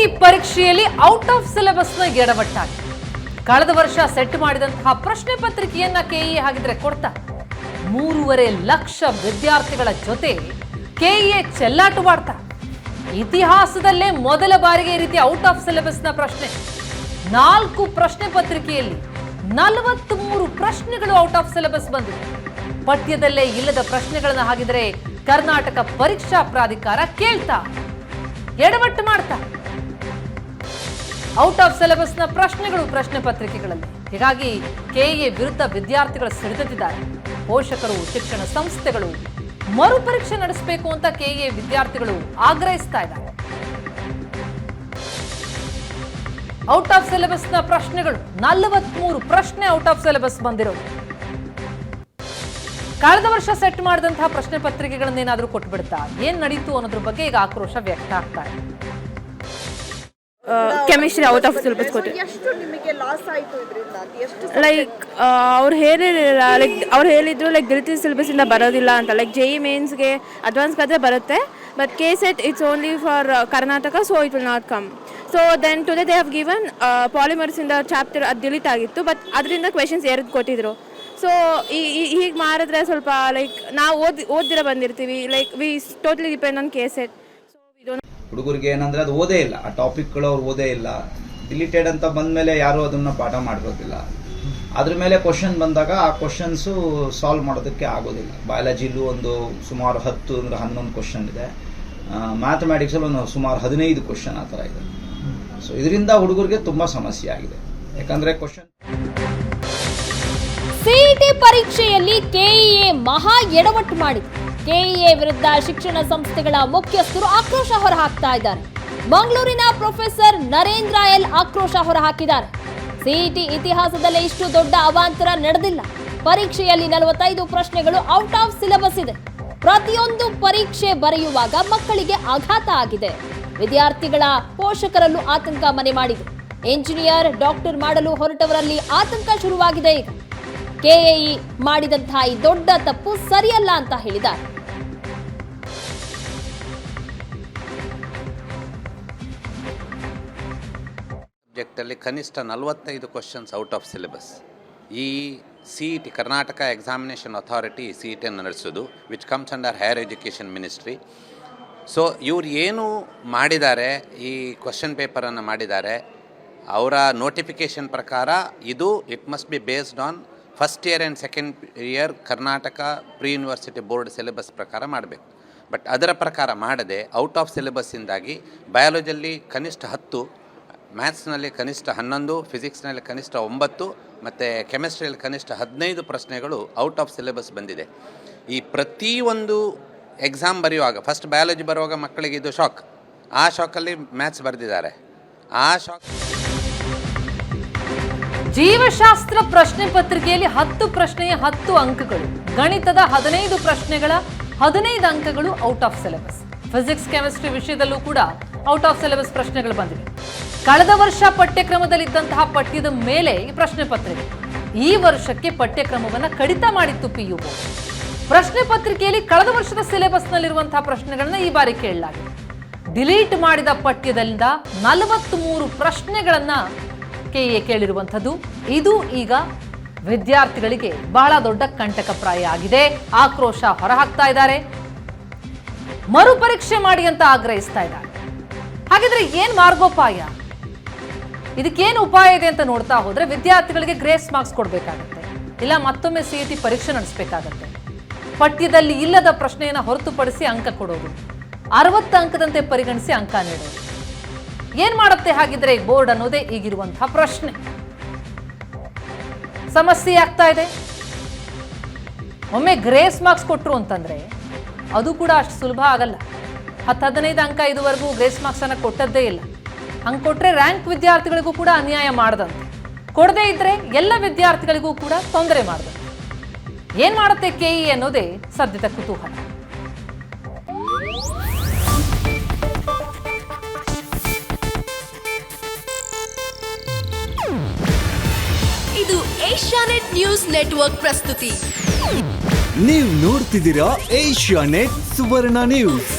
CET ಪರೀಕ್ಷೆಯಲ್ಲಿ out of ಸಿಲೆಬಸ್ನ ಎಡವಟ್ಟಾಗಿದೆ. ಕಳೆದ ವರ್ಷ ಸೆಟ್ ಮಾಡಿದಂತಹ ಪ್ರಶ್ನೆ ಪತ್ರಿಕೆಯನ್ನ ಕೆಇಎ ಹಾಗಿದ್ರೆ ಕೊಡ್ತಾ 3.5 ಲಕ್ಷ ವಿದ್ಯಾರ್ಥಿಗಳ ಜೊತೆ ಕೆಇಎ ಚೆಲ್ಲಾಟವಾಡ್ತಾ ಇತಿಹಾಸದಲ್ಲೇ ಮೊದಲ ಬಾರಿಗೆ ಈ ರೀತಿ ಔಟ್ ಆಫ್ ಸಿಲೆಬಸ್ನ ಪ್ರಶ್ನೆ. 4 ಪ್ರಶ್ನೆ ಪತ್ರಿಕೆಯಲ್ಲಿ 43 ಪ್ರಶ್ನೆಗಳು ಔಟ್ ಆಫ್ ಸಿಲೆಬಸ್ ಬಂದಿವೆ. ಪಠ್ಯದಲ್ಲೇ ಇಲ್ಲದ ಪ್ರಶ್ನೆಗಳನ್ನ ಹಾಗಿದ್ರೆ ಕರ್ನಾಟಕ ಪರೀಕ್ಷಾ ಪ್ರಾಧಿಕಾರ ಕೇಳ್ತಾ ಎಡವಟ್ಟು ಮಾಡ್ತಾ ಔಟ್ ಆಫ್ ಸಿಲೆಬಸ್ನ ಪ್ರಶ್ನೆಗಳು ಪ್ರಶ್ನೆ ಪತ್ರಿಕೆಗಳಲ್ಲಿ. ಹೀಗಾಗಿ ಕೆಇಎ ವಿರುದ್ಧ ವಿದ್ಯಾರ್ಥಿಗಳು ಸಿಡಿದಿದ್ದಾರೆ. ಪೋಷಕರು, ಶಿಕ್ಷಣ ಸಂಸ್ಥೆಗಳು ಮರುಪರೀಕ್ಷೆ ನಡೆಸಬೇಕು ಅಂತ ಕೆಇಎ ವಿದ್ಯಾರ್ಥಿಗಳು ಆಗ್ರಹಿಸ್ತಾ ಇದ್ದಾರೆ. ಔಟ್ ಆಫ್ ಸಿಲೆಬಸ್ನ ಪ್ರಶ್ನೆಗಳು 43 ಪ್ರಶ್ನೆ ಔಟ್ ಆಫ್ ಸಿಲೆಬಸ್ ಬಂದಿರೋದು. ಕಳೆದ ವರ್ಷ ಸೆಟ್ ಮಾಡಿದಂತಹ ಪ್ರಶ್ನೆ ಪತ್ರಿಕೆಗಳನ್ನೇನಾದ್ರೂ ಕೊಟ್ಬಿಡ್ತಾ ಏನ್ ನಡೀತು ಅನ್ನೋದ್ರ ಬಗ್ಗೆ ಈಗ ಆಕ್ರೋಶ ವ್ಯಕ್ತ ಆಗ್ತಾ ಇದೆ. ಕೆಮಿಸ್ಟ್ರಿ ಔಟ್ ಆಫ್ ಸಿಲೆಬಸ್ ಕೊಟ್ಟರೆ ಲೈಕ್ ಅವ್ರು ಹೇಳಿರಲಿಲ್ಲ, ಅವ್ರು ಹೇಳಿದ್ರು ಡಿಲಿಟೆಡ್ ಸಿಲೆಬಸ್ ಇಂದ ಬರೋದಿಲ್ಲ ಅಂತ. JEE ಮೇನ್ಸ್ಗೆ ಅಡ್ವಾನ್ಸ್ ಆದ್ರೆ ಬರುತ್ತೆ, but KSET it's only for Karnataka, so it will not come. So then today they have given polymers ಇಂದ ಚಾಪ್ಟರ್ ಅದು ಡಿಲೀಟ್ ಆಗಿತ್ತು, ಬಟ್ ಅದರಿಂದ ಕ್ವೆಶನ್ಸ್ ಎರಡು ಕೊಟ್ಟಿದ್ರು. ಸೊ ಹೀಗೆ ಮಾಡಿದ್ರೆ ಸ್ವಲ್ಪ ಲೈಕ್ ನಾವು ಓದಿರ ಬಂದಿರ್ತೀವಿ, like we totally depend on KSET. ಹುಡುಗರಿಗೆ ಏನಂದ್ರೆ ಅದು ಓದೇ ಇಲ್ಲ, ಆ ಟಾಪಿಕ್ಗಳು ಅವ್ರು ಓದೇ ಇಲ್ಲ. ಡಿಲೀಟೆಡ್ ಅಂತ ಬಂದ್ಮೇಲೆ ಯಾರು ಅದನ್ನ ಪಾಠ ಮಾಡಿರೋದಿಲ್ಲ. ಅದ್ರ ಮೇಲೆ ಕ್ವಶನ್ ಬಂದಾಗ ಆ ಕ್ವಶನ್ಸು ಸಾಲ್ವ್ ಮಾಡೋದಕ್ಕೆ ಆಗೋದಿಲ್ಲ. ಬಯಾಲಜಿಲೂ ಒಂದು ಸುಮಾರು 10 ಅಂದ್ರೆ 11 ಕ್ವಶನ್ ಇದೆ. ಮ್ಯಾಥಮೆಟಿಕ್ಸ್ ಅಲ್ಲಿ ಒಂದು ಸುಮಾರು 15 ಕ್ವಶನ್ ಆ ಥರ ಇದೆ. ಸೊ ಇದರಿಂದ ಹುಡುಗರಿಗೆ ತುಂಬಾ ಸಮಸ್ಯೆ ಆಗಿದೆ. ಯಾಕಂದ್ರೆ ಕ್ವಶನ್ ಸಿಇಟಿ ಪರೀಕ್ಷೆಯಲ್ಲಿ ಕೆಇಎ ಮಹಾ ಎಡವಟ್ಟು ಮಾಡಿದೆ. ಕೆಇಎ ವಿರುದ್ಧ ಶಿಕ್ಷಣ ಸಂಸ್ಥೆಗಳ ಮುಖ್ಯಸ್ಥರು ಆಕ್ರೋಶ ಹೊರಹಾಕ್ತಾ ಇದ್ದಾರೆ. ಮಂಗಳೂರಿನ ಪ್ರೊಫೆಸರ್ ನರೇಂದ್ರ ಎಲ್ ಆಕ್ರೋಶ ಹೊರಹಾಕಿದ್ದಾರೆ. ಸಿಇಟಿ ಇತಿಹಾಸದಲ್ಲೇ ಇಷ್ಟು ದೊಡ್ಡ ಅವಾಂತರ ನಡೆದಿಲ್ಲ. ಪರೀಕ್ಷೆಯಲ್ಲಿ 45 ಪ್ರಶ್ನೆಗಳು ಔಟ್ ಆಫ್ ಸಿಲೆಬಸ್ ಇದೆ. ಪ್ರತಿಯೊಂದು ಪರೀಕ್ಷೆ ಬರೆಯುವಾಗ ಮಕ್ಕಳಿಗೆ ಆಘಾತ ಆಗಿದೆ. ವಿದ್ಯಾರ್ಥಿಗಳ ಪೋಷಕರಲ್ಲೂ ಆತಂಕ ಮನೆ ಮಾಡಿದೆ. ಎಂಜಿನಿಯರ್, ಡಾಕ್ಟರ್ ಮಾಡಲು ಹೊರಟವರಲ್ಲಿ ಆತಂಕ ಶುರುವಾಗಿದೆ. ಈಗ ಕೆಇಎ ಮಾಡಿದಂತಹ ಈ ದೊಡ್ಡ ತಪ್ಪು ಸರಿಯಲ್ಲ ಅಂತ ಹೇಳಿದ್ದಾರೆ. ಸಬ್ಜೆಕ್ಟಲ್ಲಿ ಕನಿಷ್ಠ 45 ಕ್ವಶನ್ಸ್ ಔಟ್ ಆಫ್ ಸಿಲೆಬಸ್. ಈ ಸಿಇಟಿ ಕರ್ನಾಟಕ ಎಕ್ಸಾಮಿನೇಷನ್ ಅಥಾರಿಟಿ ಸಿಇಟಿಯನ್ನು ನಡೆಸೋದು, which comes under higher education ministry. So ಇವ್ರು ಏನು ಮಾಡಿದ್ದಾರೆ, ಈ ಕ್ವಶನ್ ಪೇಪರನ್ನು ಮಾಡಿದ್ದಾರೆ, ಅವರ ನೋಟಿಫಿಕೇಷನ್ ಪ್ರಕಾರ ಇದು it must be based on first year and second year Karnataka pre university board syllabus ಪ್ರಕಾರ ಮಾಡಬೇಕು. ಬಟ್ ಅದರ ಪ್ರಕಾರ ಮಾಡದೆ ಔಟ್ ಆಫ್ ಸಿಲೆಬಸ್ಸಿಂದಾಗಿ ಬಯಾಲಜಿಯಲ್ಲಿ ಕನಿಷ್ಠ 10, ಮ್ಯಾಥ್ಸ್ನಲ್ಲಿ ಕನಿಷ್ಠ 11, ಫಿಸಿಕ್ಸ್ನಲ್ಲಿ ಕನಿಷ್ಠ 9 ಮತ್ತು ಕೆಮಿಸ್ಟ್ರಿಯಲ್ಲಿ ಕನಿಷ್ಠ 15 ಪ್ರಶ್ನೆಗಳು ಔಟ್ ಆಫ್ ಸಿಲೆಬಸ್ ಬಂದಿದೆ. ಈ ಪ್ರತಿಯೊಂದು ಎಕ್ಸಾಮ್ ಬರೆಯುವಾಗ, ಫಸ್ಟ್ ಬಯಾಲಜಿ ಬರುವಾಗ ಮಕ್ಕಳಿಗೆ ಇದು ಶಾಕ್, ಆ ಶಾಕಲ್ಲಿ ಮ್ಯಾಥ್ಸ್ ಬರೆದಿದ್ದಾರೆ. ಆ ಶಾಕ್ ಜೀವಶಾಸ್ತ್ರ ಪ್ರಶ್ನೆ ಪತ್ರಿಕೆಯಲ್ಲಿ 10 ಪ್ರಶ್ನೆಯ 10 ಅಂಕಗಳು, ಗಣಿತದ 15 ಪ್ರಶ್ನೆಗಳ 15 ಅಂಕಗಳು out of syllabus. Physics, chemistry ವಿಷಯದಲ್ಲೂ ಕೂಡ ಔಟ್ ಆಫ್ ಸಿಲೆಬಸ್ ಪ್ರಶ್ನೆಗಳು ಬಂದಿವೆ. ಕಳೆದ ವರ್ಷ ಪಠ್ಯಕ್ರಮದಲ್ಲಿದ್ದಂತಹ ಪಠ್ಯದ ಮೇಲೆ ಈ ಪ್ರಶ್ನೆ ಪತ್ರಿಕೆ ಈ ವರ್ಷಕ್ಕೆ ಪಠ್ಯಕ್ರಮವನ್ನು ಕಡಿತ ಮಾಡಿತ್ತು PU ಬೋರ್ಡ್. ಪ್ರಶ್ನೆ ಪತ್ರಿಕೆಯಲ್ಲಿ ಕಳೆದ ವರ್ಷದ ಸಿಲೆಬಸ್ನಲ್ಲಿರುವಂತಹ ಪ್ರಶ್ನೆಗಳನ್ನ ಈ ಬಾರಿ ಕೇಳಲಾಗಿದೆ. ಡಿಲೀಟ್ ಮಾಡಿದ ಪಠ್ಯದಿಂದ 43 ಪ್ರಶ್ನೆಗಳನ್ನ ಕೆಇಎ ಕೇಳಿರುವಂಥದ್ದು. ಇದು ಈಗ ವಿದ್ಯಾರ್ಥಿಗಳಿಗೆ ಬಹಳ ದೊಡ್ಡ ಕಂಟಕಪ್ರಾಯ ಆಗಿದೆ. ಆಕ್ರೋಶ ಹೊರಹಾಕ್ತಾ ಇದ್ದಾರೆ. ಮರುಪರೀಕ್ಷೆ ಮಾಡಿ ಅಂತ ಆಗ್ರಹಿಸ್ತಾ ಇದ್ದಾರೆ. ಹಾಗಿದ್ರೆ ಏನ್ ಮಾರ್ಗೋಪಾಯ, ಇದಕ್ಕೇನು ಉಪಾಯ ಇದೆ ಅಂತ ನೋಡ್ತಾ ಹೋದ್ರೆ ವಿದ್ಯಾರ್ಥಿಗಳಿಗೆ ಗ್ರೇಸ್ ಮಾರ್ಕ್ಸ್ ಕೊಡಬೇಕಾಗತ್ತೆ, ಇಲ್ಲ ಮತ್ತೊಮ್ಮೆ ಸಿಇಟಿ ಪರೀಕ್ಷೆ ನಡೆಸಬೇಕಾಗತ್ತೆ. ಪಠ್ಯದಲ್ಲಿ ಇಲ್ಲದ ಪ್ರಶ್ನೆಯನ್ನು ಹೊರತುಪಡಿಸಿ ಅಂಕ ಕೊಡೋದು, 60 ಅಂಕದಂತೆ ಪರಿಗಣಿಸಿ ಅಂಕ ನೀಡೋದು. ಏನ್ ಮಾಡುತ್ತೆ ಹಾಗಿದ್ರೆ ಬೋರ್ಡ್ ಅನ್ನೋದೇ ಈಗಿರುವಂತಹ ಪ್ರಶ್ನೆ. ಸಮಸ್ಯೆ ಆಗ್ತಾ ಇದೆ. ಒಮ್ಮೆ ಗ್ರೇಸ್ ಮಾರ್ಕ್ಸ್ ಕೊಟ್ಟರು ಅಂತಂದ್ರೆ ಅದು ಕೂಡ ಅಷ್ಟು ಸುಲಭ ಆಗಲ್ಲ. 10-15 ಅಂಕ ಇದುವರೆಗೂ ಗ್ರೇಸ್ ಮಾರ್ಕ್ಸ್ ಅನ್ನ ಕೊಟ್ಟದ್ದೇ ಇಲ್ಲ. ಹಂಗೆ ಕೊಟ್ರೆ ರ್ಯಾಂಕ್ ವಿದ್ಯಾರ್ಥಿಗಳಿಗೂ ಕೂಡ ಅನ್ಯಾಯ ಮಾಡದಂತೆ, ಕೊಡದೇ ಇದ್ರೆ ಎಲ್ಲ ವಿದ್ಯಾರ್ಥಿಗಳಿಗೂ ಕೂಡ ತೊಂದರೆ ಮಾಡದಂತೆ. ಏನ್ ಮಾಡುತ್ತೆ ಕೆಇಎ ಅನ್ನೋದೇ ಸದ್ಯದ ಕುತೂಹಲ. ಇದು ಏಷ್ಯಾನೆಟ್ ನ್ಯೂಸ್ ನೆಟ್ವರ್ಕ್ ಪ್ರಸ್ತುತಿ. ನೀವು ನೋಡ್ತಿದ್ದೀರಾ ಏಷ್ಯಾನೆಟ್ ಸುವರ್ಣ ನ್ಯೂಸ್.